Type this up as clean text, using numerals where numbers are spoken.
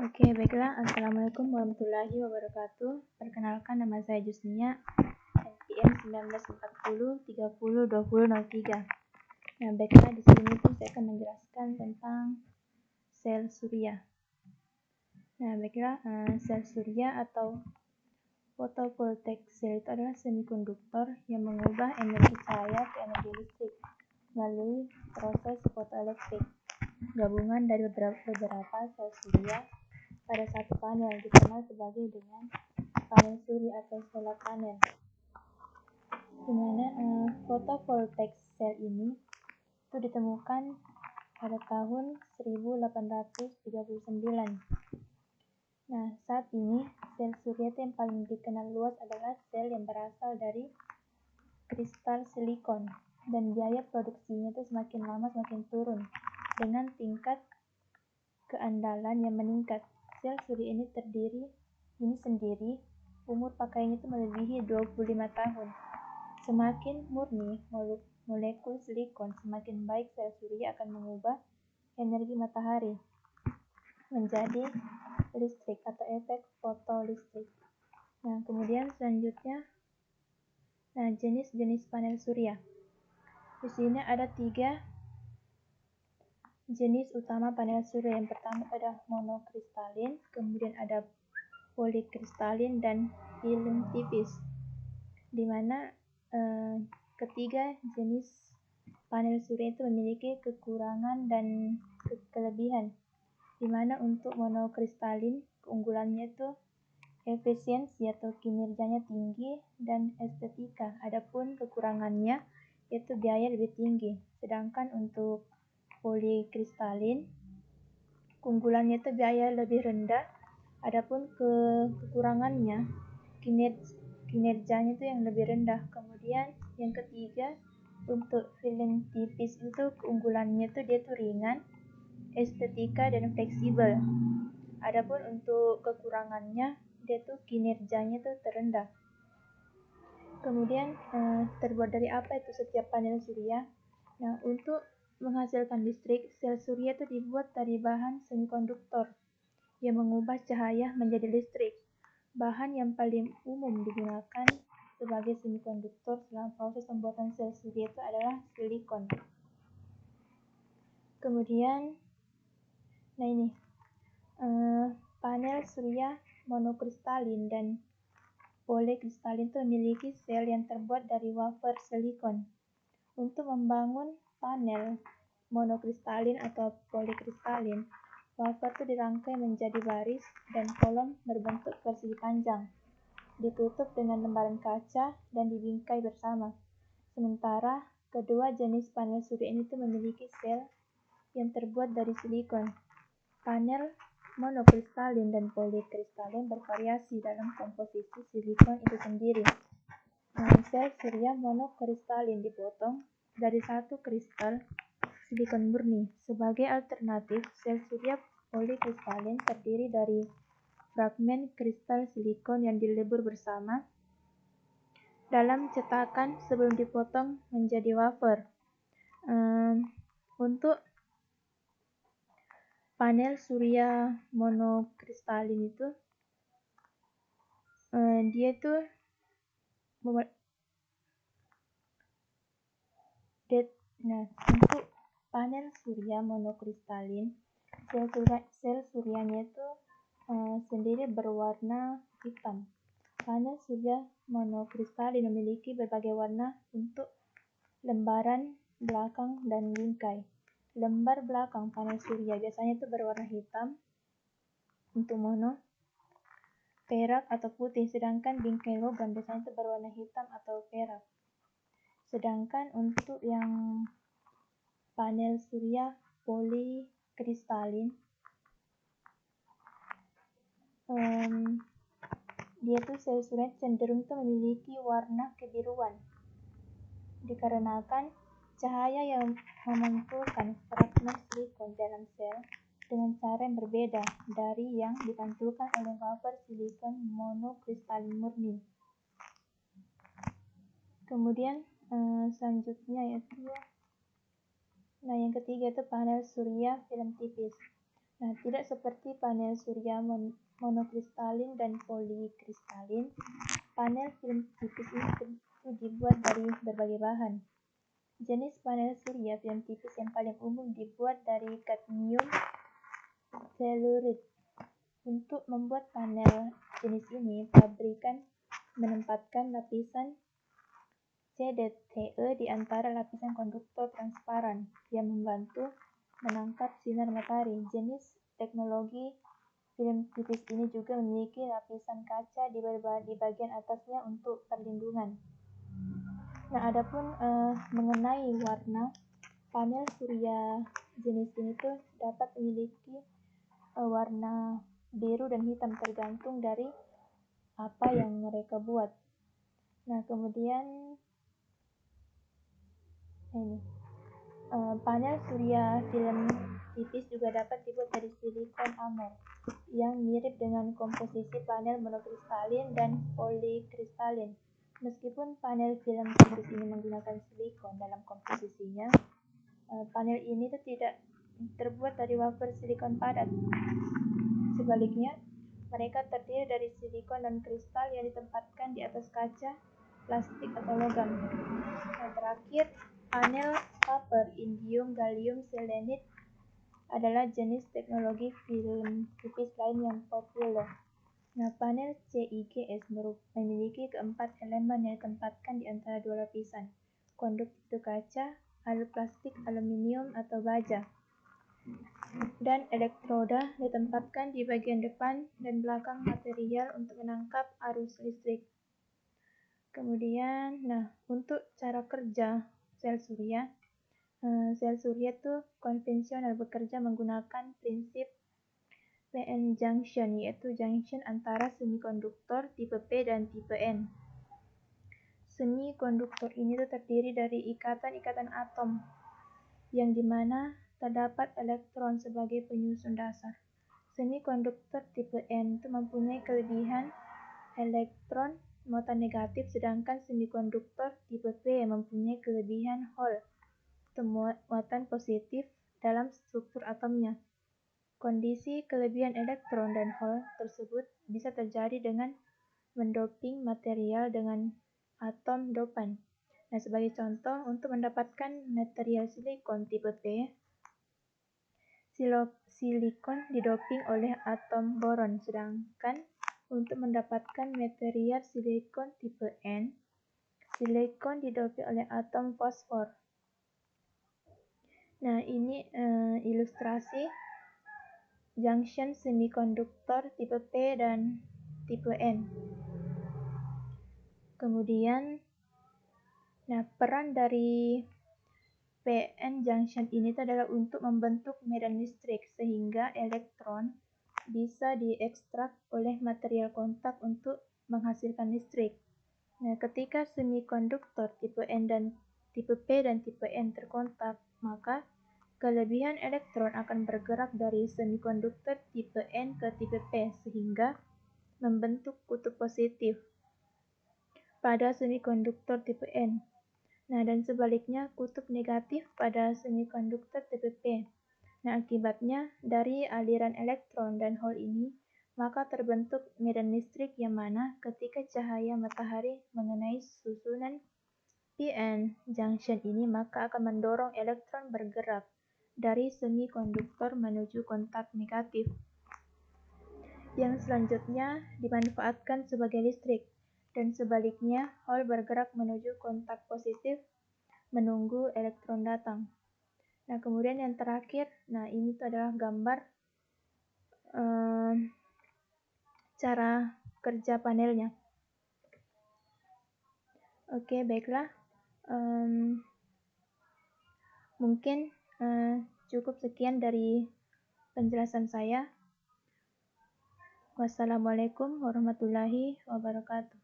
Oke, baiklah. Assalamualaikum warahmatullahi wabarakatuh. Perkenalkan, nama saya Jusnia, NPM 1940 30 2003. Nah, baiklah, di sini pun saya akan menjelaskan tentang sel surya. Nah, baiklah, sel surya atau photovoltaic cell itu adalah semikonduktor yang mengubah energi cahaya ke energi listrik melalui proses fotoelektrik. Gabungan dari beberapa sel surya pada satu panel dikenal sebagai dengan panel surya atau solar panel. Dimana photovoltaic cell ini itu ditemukan pada tahun 1839. Nah, saat ini sel surya yang paling dikenal luas adalah sel yang berasal dari kristal silikon, dan biaya produksinya itu semakin lama semakin turun dengan tingkat keandalan yang meningkat. Sel surya ini sendiri umur pakaiannya itu melebihi 25 tahun. Semakin murni molekul silikon, semakin baik sel surya akan mengubah energi matahari menjadi listrik atau efek fotolistrik. Nah, kemudian selanjutnya, jenis-jenis panel surya. Di sini ada 3 jenis utama panel surya. Yang pertama ada monokristalin, kemudian ada polikristalin, dan film tipis. Di mana ketiga jenis panel surya itu memiliki kekurangan dan kelebihan. Di mana untuk monokristalin keunggulannya itu efisiensi atau kinerjanya tinggi dan estetika. Adapun kekurangannya yaitu biaya lebih tinggi. Sedangkan untuk polikristalin keunggulannya itu biaya lebih rendah. Adapun kekurangannya kinerjanya itu yang lebih rendah. Kemudian yang ketiga, untuk film tipis itu keunggulannya itu dia tuh ringan, estetika, dan fleksibel. Adapun untuk kekurangannya dia tuh kinerjanya tuh terendah. Kemudian terbuat dari apa itu setiap panel surya? Nah, untuk menghasilkan listrik, sel surya itu dibuat dari bahan semikonduktor yang mengubah cahaya menjadi listrik. Bahan yang paling umum digunakan sebagai semikonduktor dalam proses pembuatan sel surya itu adalah silikon. Kemudian, panel surya monokristalin dan polikristalin itu memiliki sel yang terbuat dari wafer silikon. Untuk membangun panel monokristalin atau polikristalin, wafer itu dirangkai menjadi baris dan kolom berbentuk persegi panjang, ditutup dengan lembaran kaca dan dibingkai bersama. Sementara kedua jenis panel surya ini tuh memiliki sel yang terbuat dari silikon. Panel monokristalin dan polikristalin bervariasi dalam komposisi silikon itu sendiri. Sel surya monokristalin dipotong dari satu kristal silikon murni. Sebagai alternatif, sel surya polikristalin terdiri dari fragmen kristal silikon yang dilebur bersama dalam cetakan sebelum dipotong menjadi wafer. Untuk panel surya monokristalin itu untuk panel surya monokristalin, sel suryanya itu sendiri berwarna hitam. Panel surya monokristalin memiliki berbagai warna untuk lembaran belakang dan bingkai. Lembar belakang panel surya biasanya itu berwarna hitam untuk mono, perak atau putih, sedangkan bingkai logam biasanya itu berwarna hitam atau perak. Sedangkan untuk yang panel surya polikristalin, dia tuh sel surya cenderung tuh memiliki warna kebiruan, dikarenakan cahaya yang memantulkan fragmen silikon dalam sel dengan cara yang berbeda dari yang dipantulkan oleh wafer silikon monokristalin murni. Kemudian selanjutnya yaitu yang ketiga itu panel surya film tipis. Nah, tidak seperti panel surya monokristalin dan polikristalin, panel film tipis ini tentu dibuat dari berbagai bahan. Jenis panel surya film tipis yang paling umum dibuat dari kadmium telluride. Untuk membuat panel jenis ini, pabrikan menempatkan lapisan CDTE di antara lapisan konduktor transparan yang membantu menangkap sinar matahari. Jenis teknologi film tipis ini juga memiliki lapisan kaca di bagian atasnya untuk perlindungan. Nah, adapun mengenai warna, panel surya jenis ini tuh dapat memiliki warna biru dan hitam tergantung dari apa yang mereka buat. Nah, kemudian ini panel surya film tipis juga dapat dibuat dari silikon amor yang mirip dengan komposisi panel monokristalin dan polikristalin. Meskipun panel film tipis ini menggunakan silikon dalam komposisinya, panel ini tuh tidak terbuat dari wafer silikon padat. Sebaliknya, mereka terdiri dari silikon dan kristal yang ditempatkan di atas kaca, plastik atau logam. Nah, terakhir, panel copper, indium, gallium, selenide adalah jenis teknologi film tipis lain yang populer. Nah, panel CIGS memiliki keempat elemen yang ditempatkan di antara dua lapisan, konduktor kaca, alu plastik, aluminium atau baja, dan elektroda ditempatkan di bagian depan dan belakang material untuk menangkap arus listrik. Kemudian, untuk cara kerja sel surya itu konvensional bekerja menggunakan prinsip PN junction, yaitu junction antara semikonduktor tipe P dan tipe N. Semikonduktor ini terdiri dari ikatan-ikatan atom, yang dimana terdapat elektron sebagai penyusun dasar. Semikonduktor tipe N itu mempunyai kelebihan elektron muatan negatif, sedangkan semikonduktor tipe P mempunyai kelebihan hole muatan positif dalam struktur atomnya. Kondisi kelebihan elektron dan hole tersebut bisa terjadi dengan mendoping material dengan atom dopan. Nah, sebagai contoh, untuk mendapatkan material silikon tipe P, silikon didoping oleh atom boron, sedangkan untuk mendapatkan material silikon tipe N, silikon didoping oleh atom fosfor. Nah, ini ilustrasi junction semikonduktor tipe P dan tipe N. Kemudian, peran dari PN junction ini adalah untuk membentuk medan listrik sehingga elektron bisa diekstrak oleh material kontak untuk menghasilkan listrik. Nah, ketika semikonduktor tipe N dan tipe P dan tipe N terkontak, maka kelebihan elektron akan bergerak dari semikonduktor tipe N ke tipe P sehingga membentuk kutub positif pada semikonduktor tipe N. Nah, dan sebaliknya kutub negatif pada semikonduktor tipe P. Nah, akibatnya dari aliran elektron dan hole ini, maka terbentuk medan listrik yang mana ketika cahaya matahari mengenai susunan PN junction ini, maka akan mendorong elektron bergerak dari semikonduktor menuju kontak negatif, yang selanjutnya dimanfaatkan sebagai listrik, dan sebaliknya hole bergerak menuju kontak positif menunggu elektron datang. Nah, kemudian yang terakhir, ini adalah gambar cara kerja panelnya. Oke, baiklah. Mungkin cukup sekian dari penjelasan saya. Wassalamualaikum warahmatullahi wabarakatuh.